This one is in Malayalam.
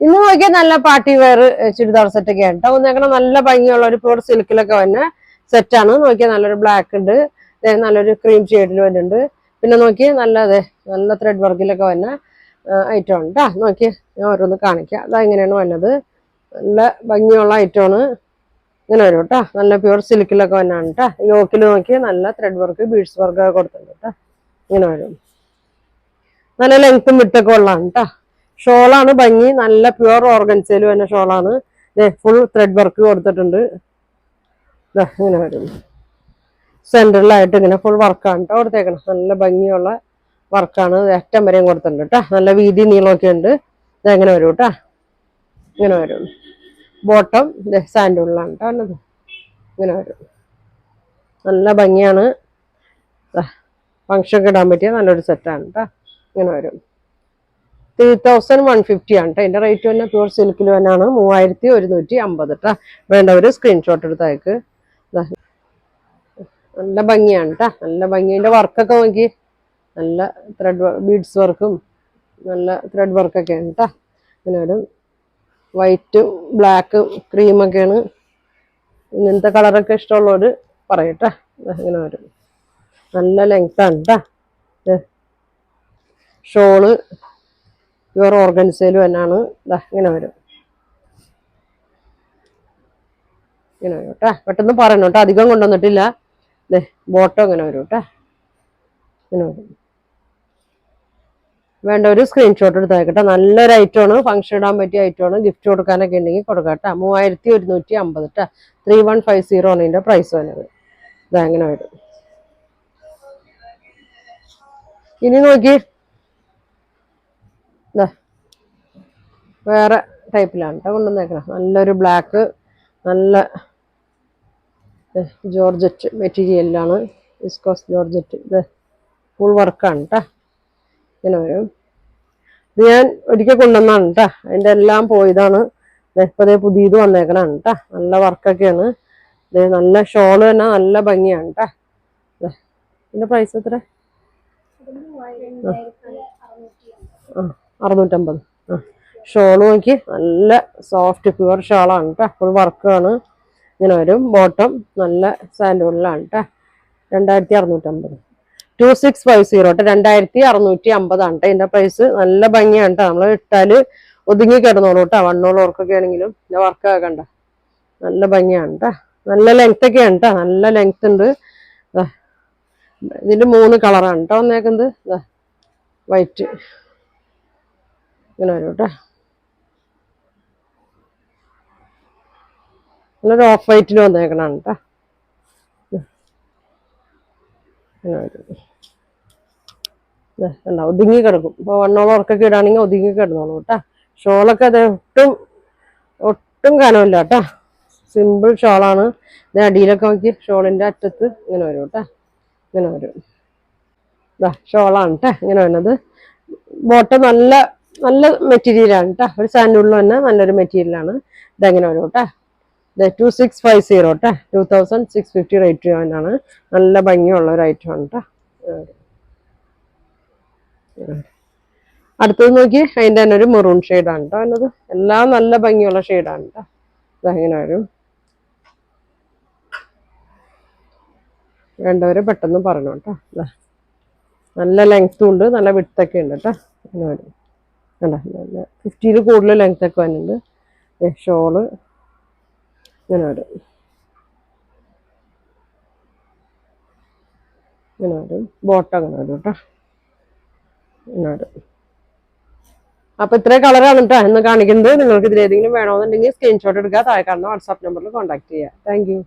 ഇന്ന് നോക്കിയാൽ നല്ല പാർട്ടി വെയർ ചുരിദാർ സെറ്റ് ഒക്കെ ആണ് കേട്ടോ. നല്ല ഭംഗിയുള്ള ഒരു പ്യൂർ സിൽക്കിലൊക്കെ വന്ന സെറ്റാണ്. നോക്കിയാൽ നല്ലൊരു ബ്ലാക്ക് ഉണ്ട്, നല്ലൊരു ക്രീം ഷെയ്ഡിൽ വരുന്നുണ്ട്. പിന്നെ നോക്കിയാൽ നല്ല ത്രെഡ് വർക്കിലൊക്കെ വന്ന ഐറ്റം ആണ് കേട്ടോ. നോക്കിയാൽ ഞാൻ ഓരോന്ന് കാണിക്കാം. അതാ ഇങ്ങനെയാണ് വന്നത്. നല്ല ഭംഗിയുള്ള ഐറ്റമാണ്. ഇങ്ങനെ വരും കേട്ടോ. നല്ല പ്യൂർ സിൽക്കിലൊക്കെ വന്നാണ് കേട്ടോ. യോക്കിൽ നോക്കിയാൽ നല്ല ത്രെഡ് വർക്ക് ബീഡ്സ് വർക്ക് ഒക്കെ കൊടുത്തിട്ടുണ്ട് കേട്ടോ. ഇങ്ങനെ വരും. നല്ല ലെങ്ത്തും വിട്ടൊക്കെ ഉള്ളതാണ് കേട്ടോ. ഷോളാണ് ഭംഗി. നല്ല പ്യുവർ ഓർഗൻസയിൽ വരുന്ന ഷോളാണ്. ഫുൾ ത്രെഡ് വർക്ക് കൊടുത്തിട്ടുണ്ട്. ഇങ്ങനെ വരും. സെന്ററിലായിട്ട് ഇങ്ങനെ ഫുൾ വർക്കാണ് കേട്ടോ കൊടുത്തേക്കണം. നല്ല ഭംഗിയുള്ള വർക്കാണ്. അറ്റം വരെയും കൊടുത്തിട്ടുണ്ട് കേട്ടോ. നല്ല വീതി നീളമൊക്കെ ഉണ്ട്. ഇതെങ്ങനെ വരും കേട്ടോ. ഇങ്ങനെ വരും. ബോട്ടം സാൻഡൂളിലാണ് കേട്ടോ വന്നത്. ഇങ്ങനെ വരും. നല്ല ഭംഗിയാണ്. ഫംഗ്ഷനൊക്കെ ഇടാൻ പറ്റിയ നല്ലൊരു സെറ്റാണ് കേട്ടോ. ഇങ്ങനെ വരും. 3150 ആണ് കേട്ടോ. അതിന്റെ റേറ്റ് തന്നെ പ്യൂർ സിൽക്കിൽ തന്നെയാണ്. 3150 കേട്ടോ. വേണ്ടവര് സ്ക്രീൻഷോട്ട് എടുത്തേക്ക്. നല്ല ഭംഗിയാണ് കേട്ടോ. നല്ല ഭംഗിന്റെ വർക്കൊക്കെ നോക്കി. നല്ല ത്രെഡ് ബീഡ്സ് വർക്കും നല്ല ത്രെഡ് വർക്കൊക്കെയാണ് കേട്ടോ. ഇങ്ങനെ വരും. വൈറ്റും ബ്ലാക്കും ക്രീമൊക്കെയാണ്. ഇങ്ങനത്തെ കളറൊക്കെ ഇഷ്ടമുള്ളവര് പറയട്ടെ. ഇങ്ങനെ വരും. നല്ല ലെങ്താണ് കേട്ടോ. ഷോള് പ്യുവർ ഓർഗൻസയിലും തന്നെയാണ്. ഇങ്ങനെ വരും. ഇങ്ങനെ വരും കേട്ടോ. പെട്ടെന്ന് പറയണം കേട്ടോ. അധികം കൊണ്ടുവന്നിട്ടില്ല. ബോട്ടം ഇങ്ങനെ വരും കേട്ടോ. ഇങ്ങനെ വരും. വേണ്ടവര് സ്ക്രീൻഷോട്ട് എടുത്തേക്കട്ടെ. നല്ലൊരു ഐറ്റമാണ്. ഫംഗ്ഷൻ ഇടാൻ പറ്റിയ ഐറ്റമാണ്. ഗിഫ്റ്റ് കൊടുക്കാനൊക്കെ ഉണ്ടെങ്കിൽ കൊടുക്കാട്ടോ. 3150 കേട്ടോ. 3150 ആണ് ഇതിന്റെ പ്രൈസ് വരുന്നത്. ഇങ്ങനെ വരും. ഇനി നോക്കി വേറെ ടൈപ്പിലാണ് കേട്ടോ കൊണ്ടുവന്നേക്കണം. നല്ലൊരു ബ്ലാക്ക്, നല്ല ജോർജറ്റ് മെറ്റീരിയലിലാണ്. Viscose georgette. ഇത് ഫുൾ വർക്കാണ് കേട്ടോ. ഇങ്ങനെ വരും. ഇത് ഞാൻ ഒരിക്കൽ കൊണ്ടുവന്നാണ് കേട്ടോ. അതിൻ്റെ എല്ലാം പോയതാണ്. ഇപ്പതേ പുതിയത് വന്നേക്കണാണ് കേട്ടോ. നല്ല വർക്കൊക്കെയാണ്. നല്ല ഷോള് തന്നെ നല്ല ഭംഗിയാണ് കേട്ടോ. ഇതിന്റെ പ്രൈസ് എത്ര? 650. ഷോള് നോക്കി. നല്ല സോഫ്റ്റ് പ്യുവർ ഷോളാണ് കേട്ടോ. ഫുൾ വർക്കാണ്. ഇങ്ങനെ വരും. ബോട്ടം നല്ല സാൻഡൂളിലാണ് കേട്ടോ. 2650. 2650 കേട്ടോ. 2650 ആണ് കേട്ടോ ഇതിന്റെ പ്രൈസ്. നല്ല ഭംഗിയാണ് കേട്ടോ. നമ്മൾ ഇട്ടാല് ഒതുങ്ങി കിടന്നോളൂ കേട്ടോ. വണ്ണോളവർക്കൊക്കെ ആണെങ്കിലും പിന്നെ വർക്കൊക്കെ കണ്ട നല്ല ഭംഗിയാണ് കേട്ടോ. നല്ല ലെങ്ത് ഒക്കെയാണ് കേട്ടോ. നല്ല ലെങ്ത് ഉണ്ട്. ഇതിന്റെ 3 കളറാണ് കേട്ടോ വന്നേക്കുന്നത്. വൈറ്റ് ഇങ്ങനെ വരും കേട്ടോ. നല്ലൊരു ഓഫ് വൈറ്റിൽ വന്നേക്കണാണ് കേട്ടോ. ഇങ്ങനെ വരും. ഒതുങ്ങി കിടക്കും. ഇപ്പോൾ വണ്ണോളവർക്കൊക്കെ ഇടാണെങ്കിൽ ഒതുങ്ങി കിടന്നോളൂ കേട്ടോ. ഷോളൊക്കെ അത് ഒട്ടും കനമില്ല കേട്ടോ. സിമ്പിൾ ഷോളാണ്. അടിയിലൊക്കെ നോക്കി. ഷോളിന്റെ അറ്റത്ത് ഇങ്ങനെ വരും കേട്ടോ. ഇങ്ങനെ വരും. ഷോളാണ് കേട്ടോ ഇങ്ങനെ വരുന്നത്. ബോട്ടം നല്ല നല്ല മെറ്റീരിയലാണ് കേട്ടോ. ഒരു സാൻഡൂളിൽ തന്നെ നല്ലൊരു മെറ്റീരിയലാണ്. ഇതെങ്ങനെ വരും കേട്ടോ. 2650 കേട്ടോ. 2650 റേറ്റ് ആണ്. നല്ല ഭംഗിയുള്ള ഒരു ഐറ്റം ആണ് കേട്ടോ. അടുത്തത് നോക്കി. അതിൻ്റെ തന്നെ ഒരു മെറൂൺ ഷെയ്ഡാണ് കേട്ടോ എന്നത്. എല്ലാം നല്ല ഭംഗിയുള്ള ഷെയ്ഡാണ് കേട്ടോ. ഇതെങ്ങനെ വരും. വേണ്ടവരെ പെട്ടെന്ന് പറഞ്ഞു കേട്ടോ. നല്ല ലെങ്ത്തും ഉണ്ട്, നല്ല വിട്തൊക്കെ ഉണ്ട് കേട്ടോ. ഇങ്ങനെ വരും. കണ്ടോ. നല്ല 50 കൂടുതൽ ലെങ്ത് ഒക്കെ വരുന്നുണ്ട്. ഷോള് ഇങ്ങനെ വരും. ഇങ്ങനെ വരും. ബോട്ടം അങ്ങനെ വരും കേട്ടോ. ഇങ്ങനെ വരും. അപ്പൊ ഇത്രയും കളറാണ് കേട്ടോ ഇന്ന് കാണിക്കുന്നത്. നിങ്ങൾക്ക് ഇതിലേതെങ്കിലും വേണമെന്നുണ്ടെങ്കിൽ സ്ക്രീൻഷോട്ട് എടുക്കുക. താഴെ കാണുന്ന വാട്സാപ്പ് നമ്പറിൽ കോൺടാക്ട് ചെയ്യുക. Thank you.